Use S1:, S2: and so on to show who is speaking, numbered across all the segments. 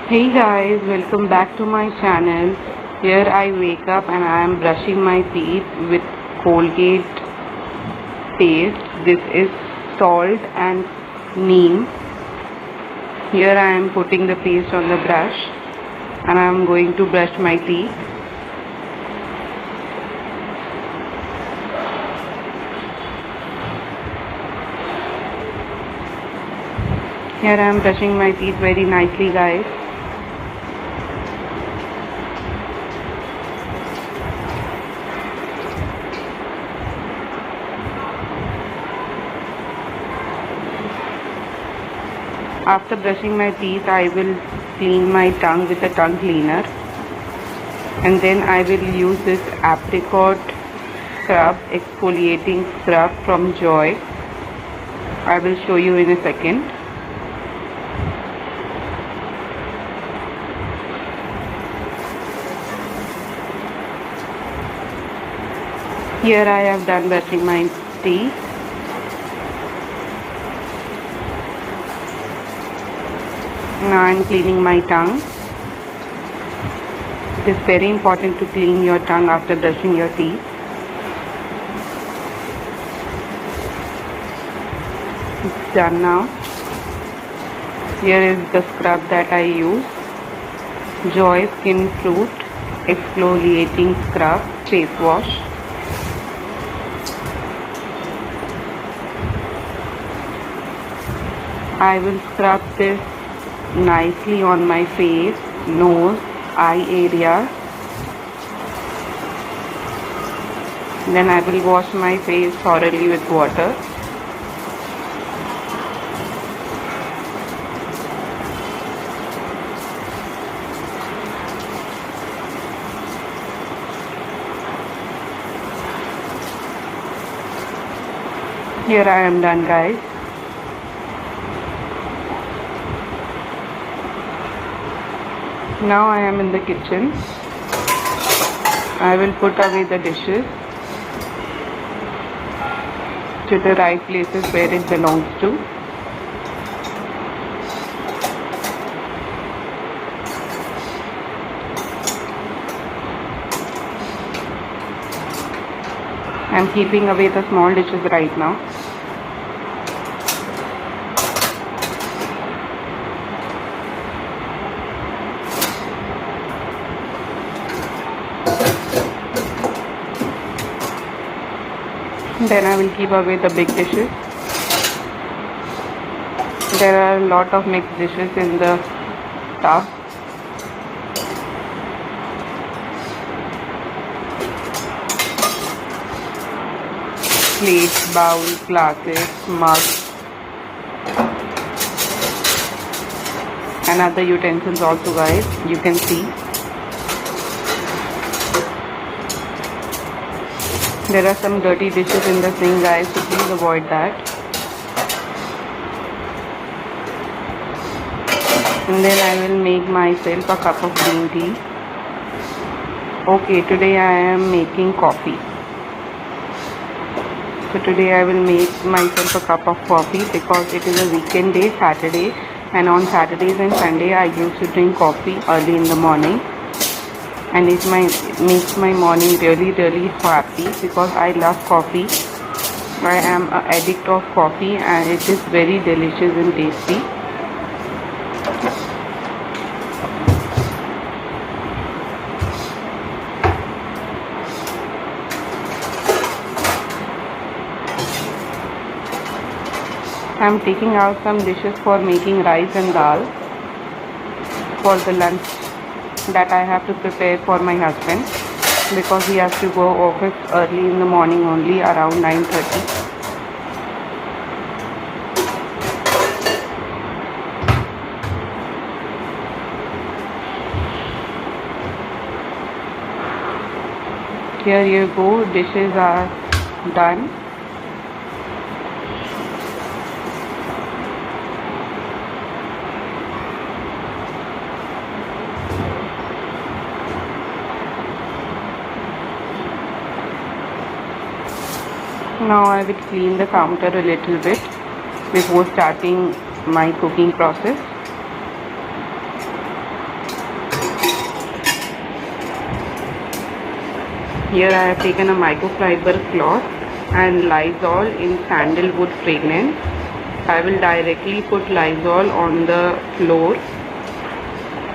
S1: Hey guys, welcome back to my channel. Here I wake up and I am brushing my teeth with Colgate paste. This is salt and neem. Here I am putting the paste on the brush and I am going to brush my teeth. Here I am brushing my teeth very nicely, guys. After brushing my teeth, I will clean my tongue with a tongue cleaner. And then I will use this apricot scrub, exfoliating scrub from Joy. I will show you in a second. Here I have done brushing my teeth. Now I am cleaning my tongue. It is very important to clean your tongue after brushing your teeth. It's done now. Here is the scrub that I use. Joy Skin Fruit Exfoliating Scrub Face Wash. I will scrub this nicely on my face, nose, eye area. Then I will wash my face thoroughly with water. Here I am done, guys. Now I am in the kitchen. I will put away the dishes to the right places where it belongs to. I am keeping away the small dishes right now. Then I will keep away the big dishes. There are a lot of mixed dishes in the tub. Plates, bowls, glasses, mugs, and other utensils also, guys. You can see. There are some dirty dishes in the sink, guys, so please avoid that. And then I will make myself a cup of green tea. Okay, today I am making coffee. So today I will make myself a cup of coffee because it is a weekend day, Saturday. And on Saturdays and Sunday I used to drink coffee early in the morning. And it makes my morning really happy because I love coffee. I am an addict of coffee and it is very delicious and tasty. I am taking out some dishes for making rice and dal for the lunch that I have to prepare for my husband because he has to go office early in the morning, only around 9:30. Here you go, dishes are done. Now I will clean the counter a little bit before starting my cooking process. Here I have taken a microfiber cloth and Lysol in sandalwood fragrance. I will directly put Lysol on the floor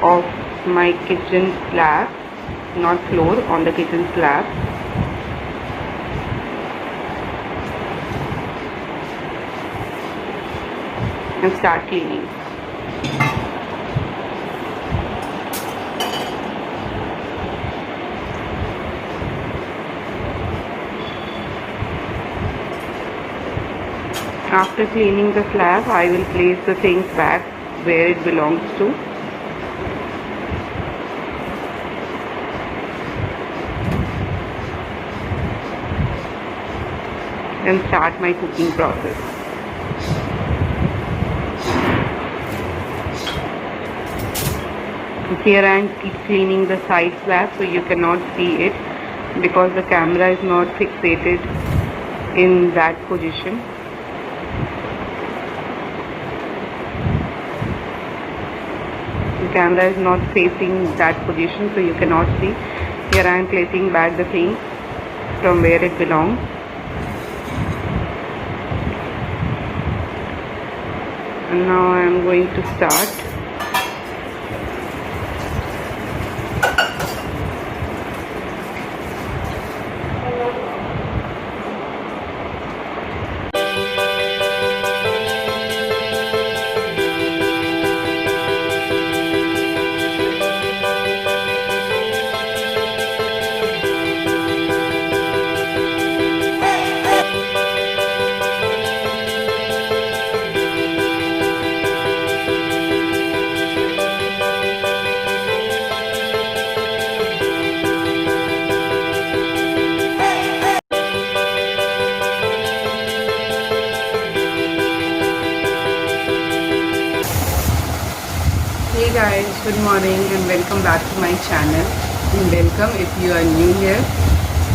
S1: of my kitchen slab, not floor, on the kitchen slab. And start cleaning. After cleaning the slab, I will place the things back where it belongs to. And start my cooking process. Here I am cleaning the side slab, so you cannot see it because the camera is not fixated in that position. The camera is not facing that position, so you cannot see. Here I am placing back the things from where it belongs. And now I am going to start. Hey guys, good morning and welcome back to my channel. And welcome if you are new here.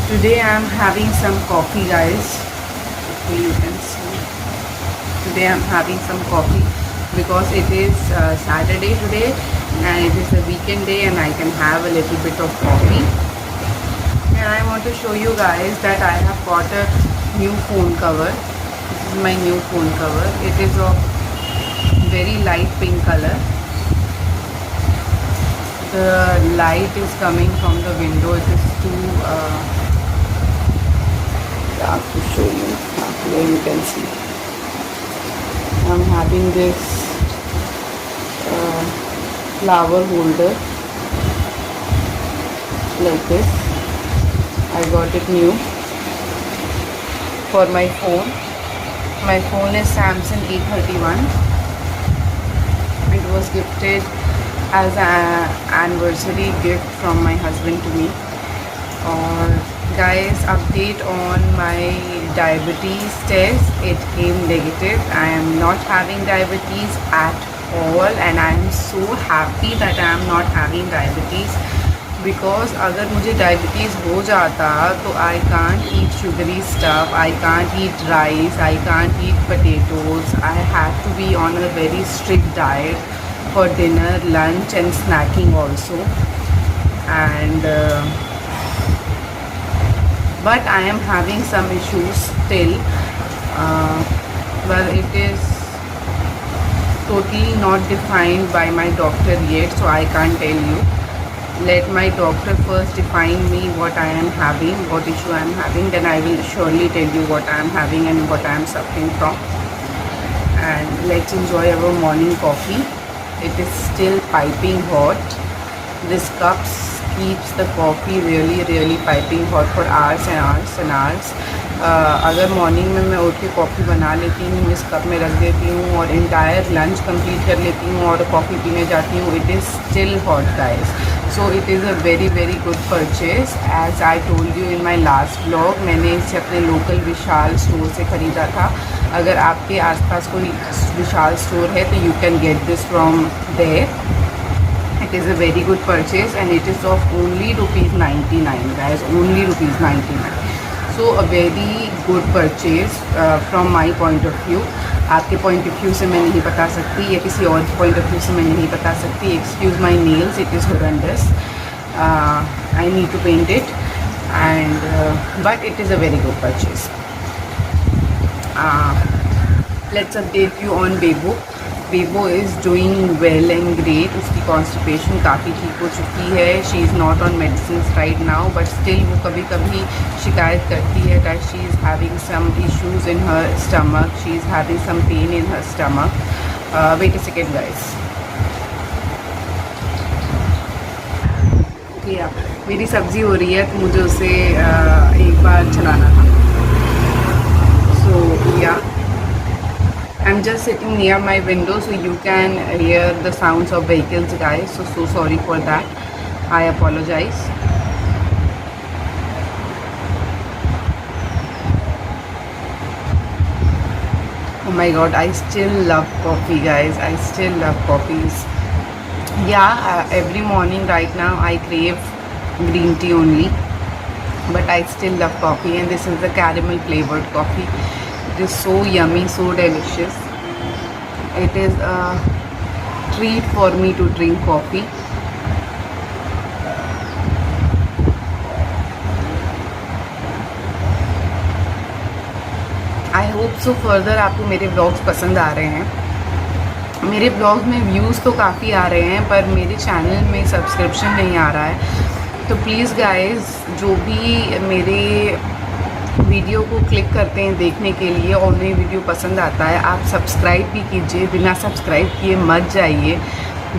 S1: Today I am having some coffee, guys. Hopefully you can see. Today I am having some coffee because it is Saturday today and it is a weekend day and I can have a little bit of coffee. And I want to show you guys that I have got a new phone cover. This is my new phone cover. It is of very light pink color. The light is coming from the window. It is too dark to show you. Here you can see. I'm having this flower holder like this. I got it new for my phone. My phone is Samsung A31. It was gifted as an anniversary gift from my husband to me. Or guys, update on my diabetes test. It came negative. I am not having diabetes at all and I am so happy that I am not having diabetes, because अगर मुझे diabetes हो जाता तो I can't eat sugary stuff, I can't eat rice, I can't eat potatoes. I have to be on a very strict diet for dinner, lunch and snacking also. And but I am having some issues still. Well, it is totally not defined by my doctor yet, so I can't tell you. Let my doctor first define me what I am having, what issue I am having, then I will surely tell you what I am having and what I am suffering from. And let's enjoy our morning coffee. It is still piping hot. This cup keeps the coffee really piping hot for hours and hours and hours. अगर morning में मैं उठ के coffee बना लेती हूँ, इस cup में रख देती हूँ और इंटायर लंच कंप्लीट कर लेती हूँ और कॉफ़ी पीने जाती हूँ, it is still hot guys. So it is a very good purchase. As I told you in my last blog, मैंने इसे अपने लोकल विशाल स्टोर से ख़रीदा था. अगर आपके आसपास कोई विशाल स्टोर है तो you can get this from there. It is a very good purchase and it is of only ₹99 guys, only ₹99. So a very good purchase from my point of view. आपके point of view से मैं नहीं बता सकती या किसी और point of view से मैं नहीं बता सकती. Excuse my nails, it is horrendous. I need to paint it. and but it is a very good purchase. Let's update you on Bebo. Bebo is doing well and great. उसकी constipation काफ़ी ठीक हो चुकी है. She is not on medicine right now, but still वो कभी कभी शिकायत करती है that she is having some issues in her stomach. She is having some pain in her stomach. Wait a second guys. Okay, मेरी सब्ज़ी हो रही है तो मुझे उसे एक बार चलाना था. So yeah, I'm just sitting near my window so you can hear the sounds of vehicles guys, so sorry for that. I apologize. Oh my god, I still love coffee guys. I still love coffees. Yeah, every morning right now I crave green tea only, but I still love coffee, and this is the caramel flavored coffee. It is so yummy, so delicious. It is a treat for me to drink coffee. I hope so further आपको मेरे blogs पसंद आ रहे हैं. मेरे blog में views तो काफ़ी आ रहे हैं, पर मेरे चैनल में सब्सक्रिप्शन नहीं आ रहा है. तो प्लीज़ गाइस, जो भी मेरे वीडियो को क्लिक करते हैं देखने के लिए और उन्हें वीडियो पसंद आता है, आप सब्सक्राइब भी कीजिए. बिना सब्सक्राइब किए मत जाइए.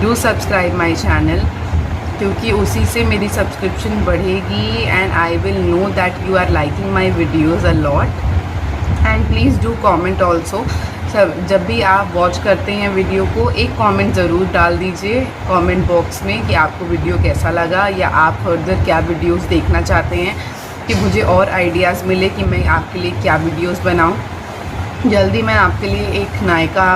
S1: डू सब्सक्राइब माय चैनल, क्योंकि उसी से मेरी सब्सक्रिप्शन बढ़ेगी and I will know that you are liking my videos a lot. And please do comment also. सब जब भी आप वॉच करते हैं वीडियो को, एक कमेंट ज़रूर डाल दीजिए कमेंट बॉक्स में कि आपको वीडियो कैसा लगा, या आप फर्दर क्या वीडियोस देखना चाहते हैं, कि मुझे और आइडियाज़ मिले कि मैं आपके लिए क्या वीडियोस बनाऊं. जल्दी मैं आपके लिए एक नायका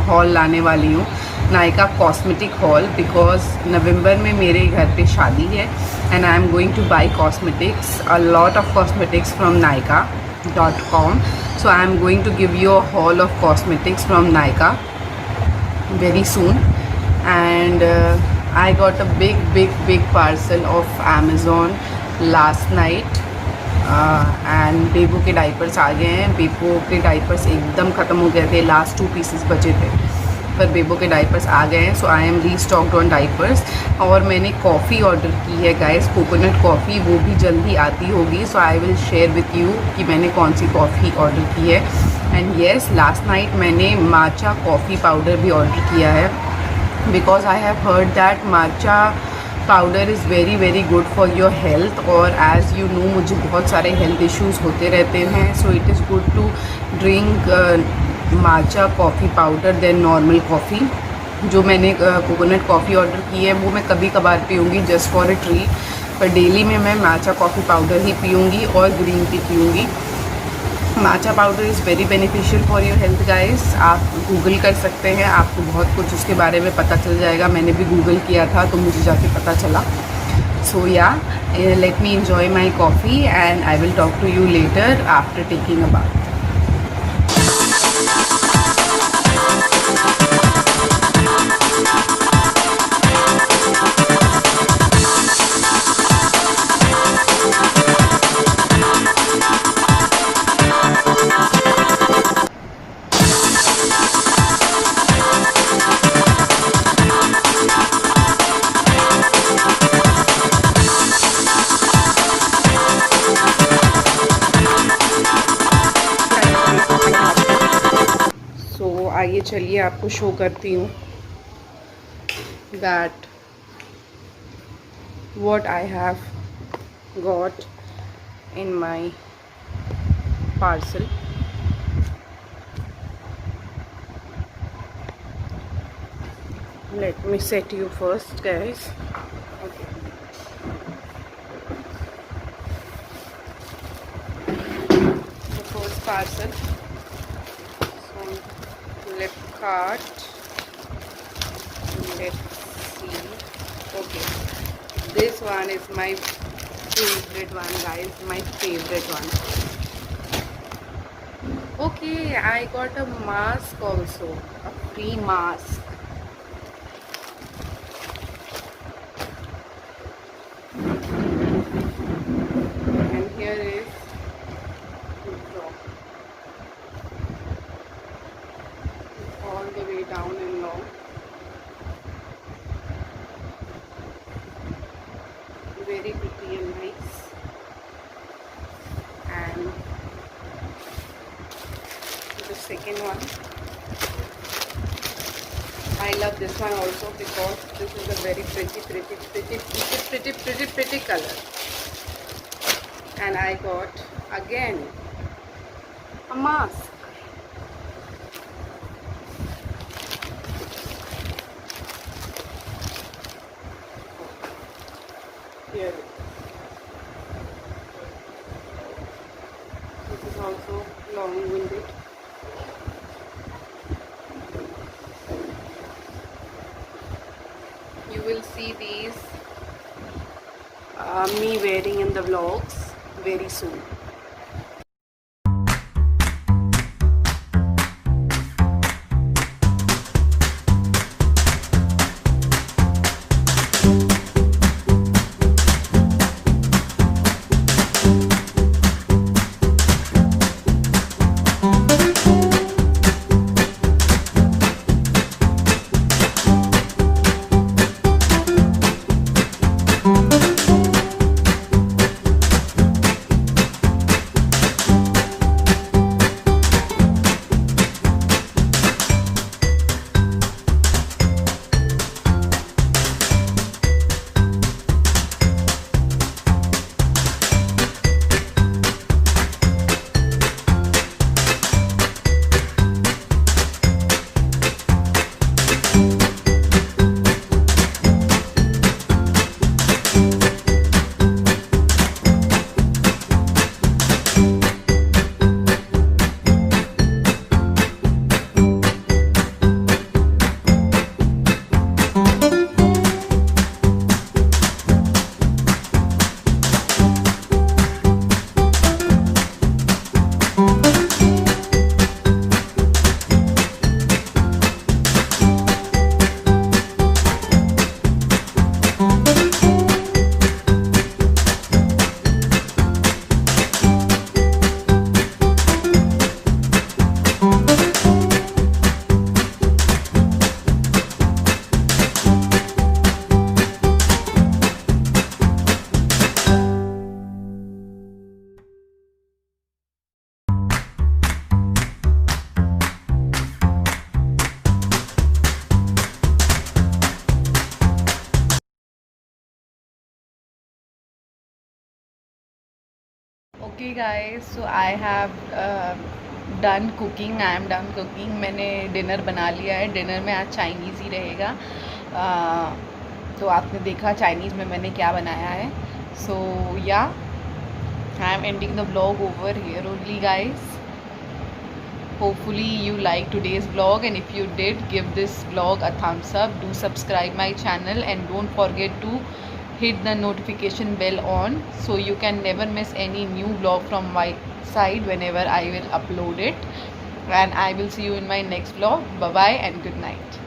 S1: हॉल लाने वाली हूँ, नायका कॉस्मेटिक हॉल, बिकॉज नवंबर में मेरे घर पे शादी है and I am going two by cosmetics, a lot of cosmetics from Nykaa.com. So I am going to give you a haul of cosmetics from Nykaa very soon. And I got a big parcel of Amazon last night. And बेबो के diapers आ गए हैं. बेबो के diapers एकदम ख़त्म हो गए थे, last 2 pieces बचे थे, पर बेबो के डाइपर्स आ गए हैं. सो आई एम रीस्टॉक्ड ऑन डाइपर्स. और मैंने कॉफ़ी ऑर्डर की है गाइस, कोकोनट कॉफ़ी, वो भी जल्दी आती होगी. So I will share with you कि मैंने कौन सी कॉफ़ी ऑर्डर की है. एंड येस, लास्ट नाइट मैंने माचा कॉफ़ी पाउडर भी ऑर्डर किया है, because I have heard that matcha powder is very good for your health. और एज़ यू नो, मुझे बहुत सारे हेल्थ इश्यूज़ होते रहते हैं. So it is good to drink matcha coffee powder than normal coffee. जो मैंने कोकोनट कॉफ़ी ऑर्डर की है वो मैं कभी कभार पीऊँगी जस्ट फॉर अ ट्रीट, पर डेली में मैं माचा कॉफ़ी पाउडर ही पीऊँगी और ग्रीन टी पीऊँगी. Matcha powder is very beneficial for your health guys. आप गूगल कर सकते हैं, आपको बहुत कुछ उसके बारे में पता चल जाएगा. मैंने भी गूगल किया था तो मुझे जाके पता चला. सो या, let me enjoy my coffee and I will talk to you later after taking a bath. आइए चलिए आपको शो करती हूँ that what I have got in my parcel. Let me set you first guys. Okay. The first parcel from Flipkart. Let's see. Okay, this one is my favorite one guys, my favorite one. Okay, I got a mask also, a free mask. love this one also because this is a very pretty color. And I got again a mask. Here. This is also long-winded. You will see these me wearing in the vlogs very soon. Okay guys, so I have done cooking. I am done cooking. मैंने dinner बना लिया है. Dinner में आज Chinese ही रहेगा. तो आपने देखा चाइनीज़ में मैंने क्या बनाया है. So yeah, I am ending the vlog over here only guys. Hopefully you like today's vlog, and if you did, give this vlog a thumbs up. Do subscribe my channel and don't forget to hit the notification bell on so you can never miss any new vlog from my side whenever I will upload it. And I will see you in my next vlog. Bye bye and good night.